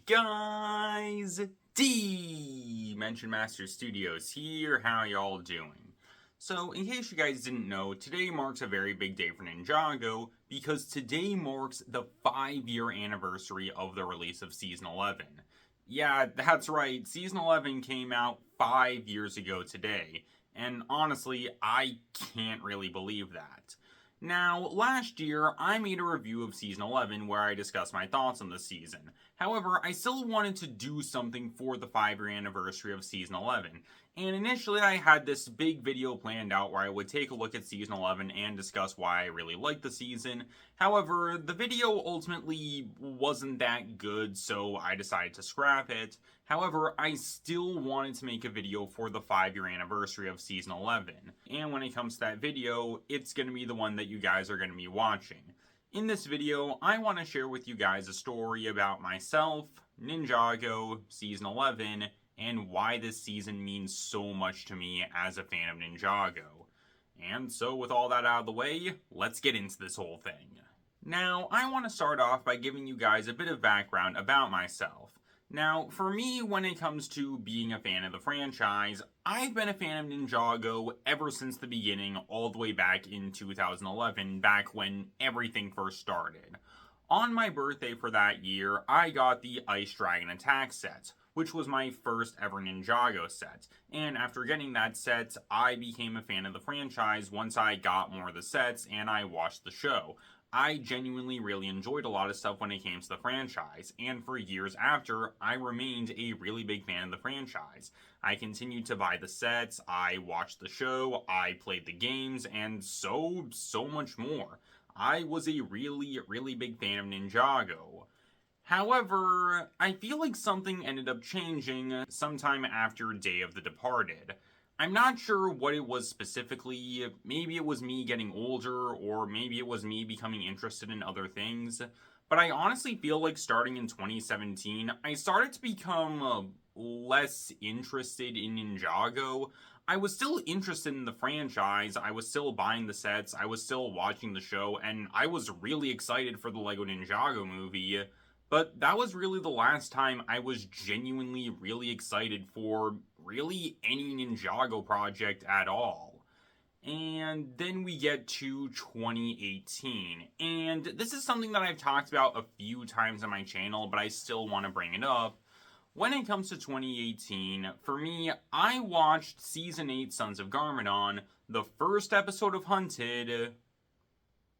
guys? Dimension Master Studios here. How y'all doing? So, in case you guys didn't know, today marks a very big day for Ninjago because today marks the 5-year anniversary of the release of Season 11. Yeah, that's right, Season 11 came out 5 years ago today, and honestly, I can't really believe that. Now, last year, I made a review of Season 11 where I discussed my thoughts on the season. However, I still wanted to do something for the 5-year anniversary of Season 11. And initially, I had this big video planned out where I would take a look at Season 11 and discuss why I really liked the season. However, the video ultimately wasn't that good, so I decided to scrap it. However, I still wanted to make a video for the 5-year anniversary of Season 11. And when it comes to that video, it's going to be the one that you guys are going to be watching. In this video, I want to share with you guys a story about myself, Ninjago, Season 11, and why this season means so much to me as a fan of Ninjago. And so with all that out of the way, let's get into this whole thing. Now, I want to start off by giving you guys a bit of background about myself. Now, for me, when it comes to being a fan of the franchise, I've been a fan of Ninjago ever since the beginning, all the way back in 2011, back when everything first started. On my birthday for that year, I got the Ice Dragon Attack set, which was my first ever Ninjago set. And after getting that set, I became a fan of the franchise once I got more of the sets and I watched the show. I genuinely really enjoyed a lot of stuff when it came to the franchise, and for years after, I remained a really big fan of the franchise. I continued to buy the sets, I watched the show, I played the games, and so much more. I was a really big fan of Ninjago. However, I feel like something ended up changing sometime after Day of the Departed. I'm not sure what it was specifically. Maybe it was me getting older, or maybe it was me becoming interested in other things. But I honestly feel like starting in 2017, I started to become less interested in Ninjago. I was still interested in the franchise, I was still buying the sets, I was still watching the show, and I was really excited for the Lego Ninjago movie. But that was really the last time I was genuinely really excited for really any Ninjago project at all. And then we get to 2018. And this is something that I've talked about a few times on my channel, but I still want to bring it up. When it comes to 2018, for me, I watched Season 8 Sons of Garmadon, the first episode of Hunted,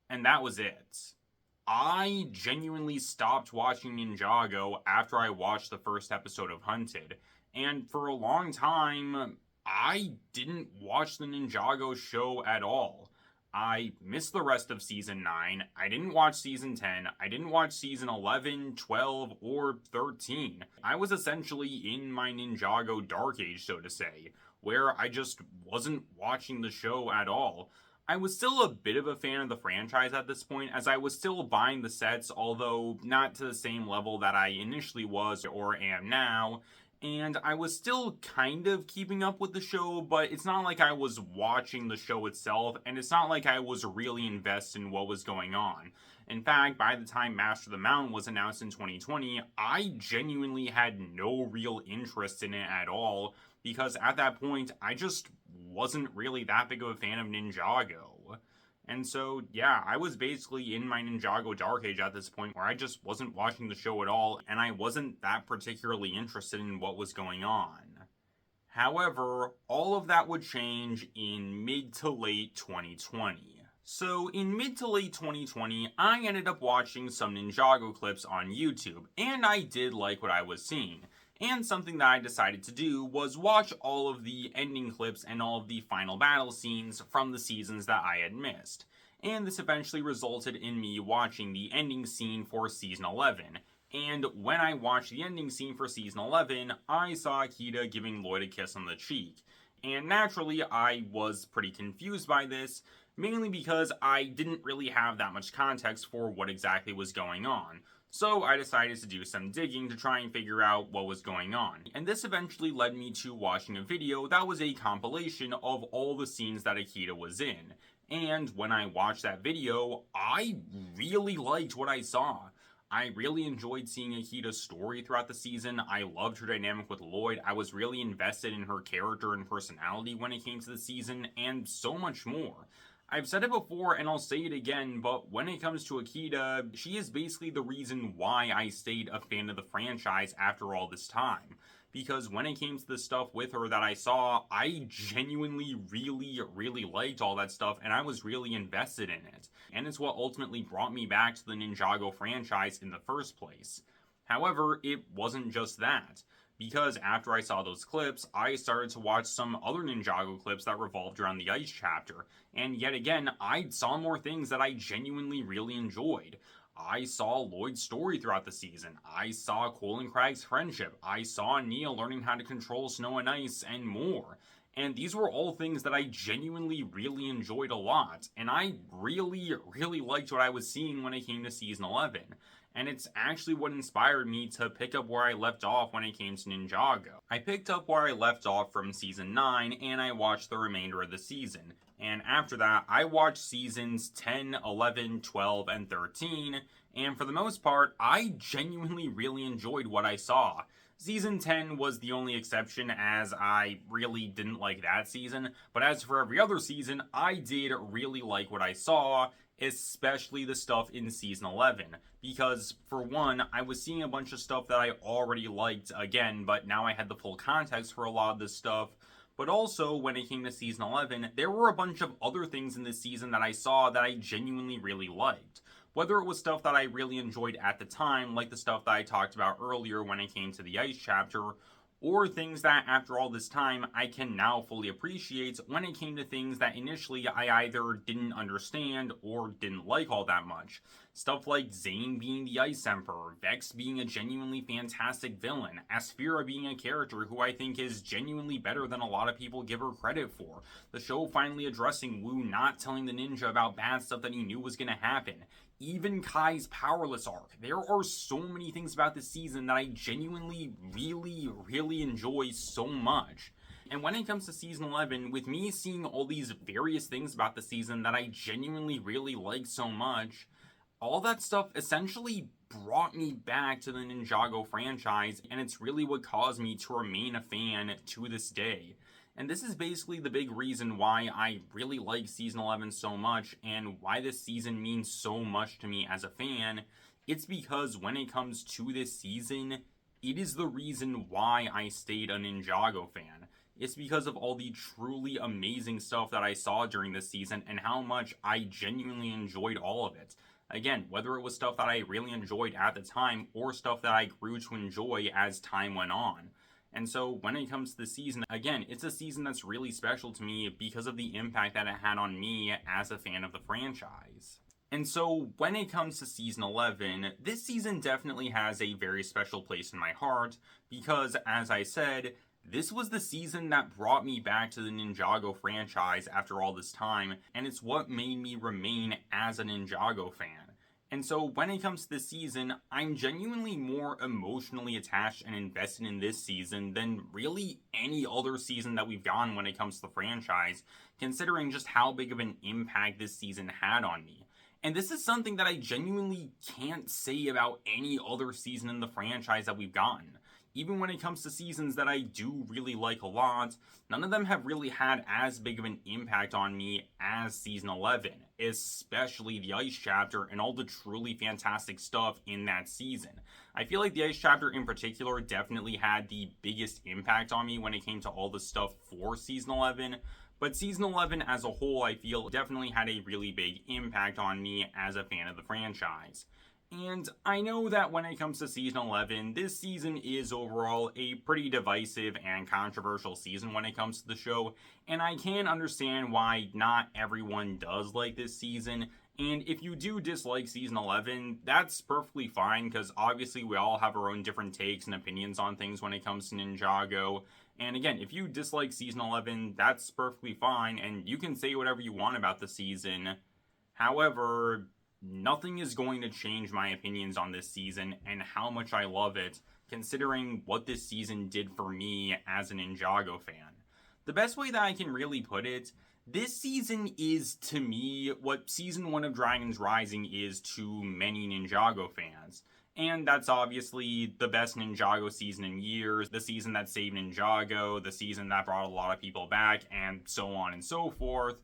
and that was it. I genuinely stopped watching Ninjago after I watched the first episode of Hunted, and for a long time, I didn't watch the Ninjago show at all. I missed the rest of Season 9, I didn't watch Season 10, I didn't watch Season 11, 12, or 13. I was essentially in my Ninjago Dark Age, so to say, where I just wasn't watching the show at all. I was still a bit of a fan of the franchise at this point, as I was still buying the sets, although not to the same level that I initially was or am now, and I was still kind of keeping up with the show, but it's not like I was watching the show itself, and it's not like I was really invested in what was going on. In fact, by the time Master of the Mountain was announced in 2020, I genuinely had no real interest in it at all, because at that point, I just wasn't really that big of a fan of Ninjago. And so, yeah, I was basically in my Ninjago Dark Age at this point where I just wasn't watching the show at all, and I wasn't that particularly interested in what was going on. However, all of that would change in mid to late 2020. So, in mid to late 2020, I ended up watching some Ninjago clips on YouTube, and I did like what I was seeing. And something that I decided to do was watch all of the ending clips and all of the final battle scenes from the seasons that I had missed. And this eventually resulted in me watching the ending scene for Season 11. And when I watched the ending scene for Season 11, I saw AITA giving Lloyd a kiss on the cheek. And naturally, I was pretty confused by this, mainly because I didn't really have that much context for what exactly was going on. So I decided to do some digging to try and figure out what was going on. And this eventually led me to watching a video that was a compilation of all the scenes that AITA was in. And when I watched that video, I really liked what I saw. I really enjoyed seeing AITA's story throughout the season. I loved her dynamic with Lloyd. I was really invested in her character and personality when it came to the season, and so much more. I've said it before and I'll say it again, but when it comes to AITA, she is basically the reason why I stayed a fan of the franchise after all this time. Because when it came to the stuff with her that I saw, I genuinely really liked all that stuff and I was really invested in it. And it's what ultimately brought me back to the Ninjago franchise in the first place. However, it wasn't just that. Because after I saw those clips, I started to watch some other Ninjago clips that revolved around the Ice chapter, and yet again, I saw more things that I genuinely really enjoyed. I saw Lloyd's story throughout the season. I saw Cole and Craig's friendship. I saw Neil learning how to control snow and ice, and more. And these were all things that I genuinely really enjoyed a lot, and I really liked what I was seeing when it came to Season 11. And it's actually what inspired me to pick up where I left off when it came to Ninjago. I picked up where I left off from Season 9, and I watched the remainder of the season. And after that, I watched Seasons 10, 11, 12, and 13, and for the most part, I genuinely really enjoyed what I saw. Season 10 was the only exception, as I really didn't like that season, but as for every other season, I did really like what I saw, especially the stuff in Season 11, because for one, I was seeing a bunch of stuff that I already liked again, but now I had the full context for a lot of this stuff. But also, when it came to Season 11, there were a bunch of other things in this season that I saw that I genuinely really liked. Whether it was stuff that I really enjoyed at the time, like the stuff that I talked about earlier when it came to the Ice chapter, or things that after all this time I can now fully appreciate when it came to things that initially I either didn't understand or didn't like all that much. Stuff like Zane being the Ice Emperor, Vex being a genuinely fantastic villain, Asphyra being a character who I think is genuinely better than a lot of people give her credit for, the show finally addressing Wu not telling the ninja about bad stuff that he knew was going to happen, even Kai's powerless arc. There are so many things about this season that I genuinely really enjoy so much. And when it comes to Season 11, with me seeing all these various things about the season that I genuinely really like so much, all that stuff essentially brought me back to the Ninjago franchise, and it's really what caused me to remain a fan to this day. And this is basically the big reason why I really like Season 11 so much, and why this season means so much to me as a fan. It's because when it comes to this season, it is the reason why I stayed a Ninjago fan. It's because of all the truly amazing stuff that I saw during this season, and how much I genuinely enjoyed all of it. Again, whether it was stuff that I really enjoyed at the time, or stuff that I grew to enjoy as time went on. And so when it comes to the season, again, it's a season that's really special to me because of the impact that it had on me as a fan of the franchise. And so when it comes to Season 11, this season definitely has a very special place in my heart because, as I said, this was the season that brought me back to the Ninjago franchise after all this time, and it's what made me remain as a Ninjago fan. And so when it comes to this season, I'm genuinely more emotionally attached and invested in this season than really any other season that we've gotten when it comes to the franchise, considering just how big of an impact this season had on me. And this is something that I genuinely can't say about any other season in the franchise that we've gotten. Even when it comes to seasons that I do really like a lot, none of them have really had as big of an impact on me as Season 11, especially the Ice chapter and all the truly fantastic stuff in that season. I feel like the Ice chapter in particular definitely had the biggest impact on me when it came to all the stuff for Season 11, but Season 11 as a whole I feel definitely had a really big impact on me as a fan of the franchise. And I know that when it comes to Season 11, this season is overall a pretty divisive and controversial season when it comes to the show, and I can understand why not everyone does like this season. And if you do dislike Season 11, that's perfectly fine, because obviously we all have our own different takes and opinions on things when it comes to Ninjago. And again, if you dislike Season 11, that's perfectly fine, and you can say whatever you want about the season. However, nothing is going to change my opinions on this season and how much I love it, considering what this season did for me as a Ninjago fan. The best way that I can really put it, this season is to me what Season 1 of Dragon's Rising is to many Ninjago fans. And that's obviously the best Ninjago season in years, the season that saved Ninjago, the season that brought a lot of people back, and so on and so forth.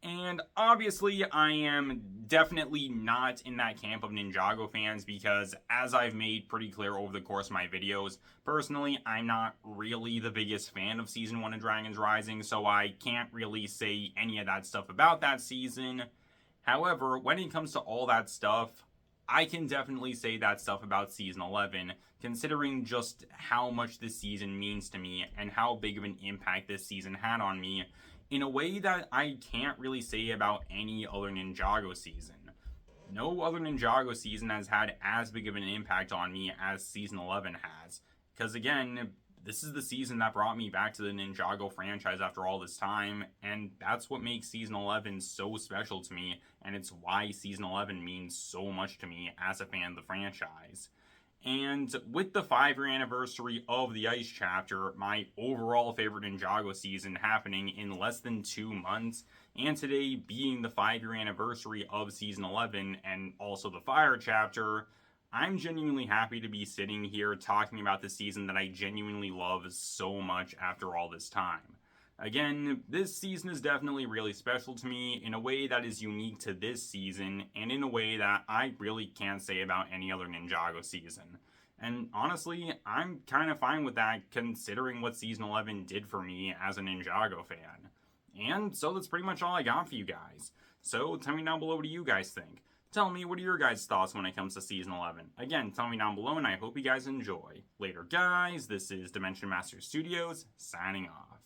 And obviously, I am definitely not in that camp of Ninjago fans because, as I've made pretty clear over the course of my videos, personally, I'm not really the biggest fan of Season 1 of Dragons Rising, so I can't really say any of that stuff about that season. However, when it comes to all that stuff, I can definitely say that stuff about Season 11, considering just how much this season means to me and how big of an impact this season had on me, in a way that I can't really say about any other Ninjago season. No other Ninjago season has had as big of an impact on me as Season 11 has. Because again, this is the season that brought me back to the Ninjago franchise after all this time, and that's what makes Season 11 so special to me, and it's why Season 11 means so much to me as a fan of the franchise. And with the 5-year anniversary of the Ice chapter, my overall favorite Ninjago season happening in less than 2 months, and today being the 5-year anniversary of Season 11 and also the Fire chapter, I'm genuinely happy to be sitting here talking about the season that I genuinely love so much after all this time. Again, this season is definitely really special to me in a way that is unique to this season, and in a way that I really can't say about any other Ninjago season. And honestly, I'm kind of fine with that considering what Season 11 did for me as a Ninjago fan. And so that's pretty much all I got for you guys. So tell me down below what do you guys think. Tell me what are your guys' thoughts when it comes to Season 11. Again, tell me down below and I hope you guys enjoy. Later guys, this is Dimension Master Studios, signing off.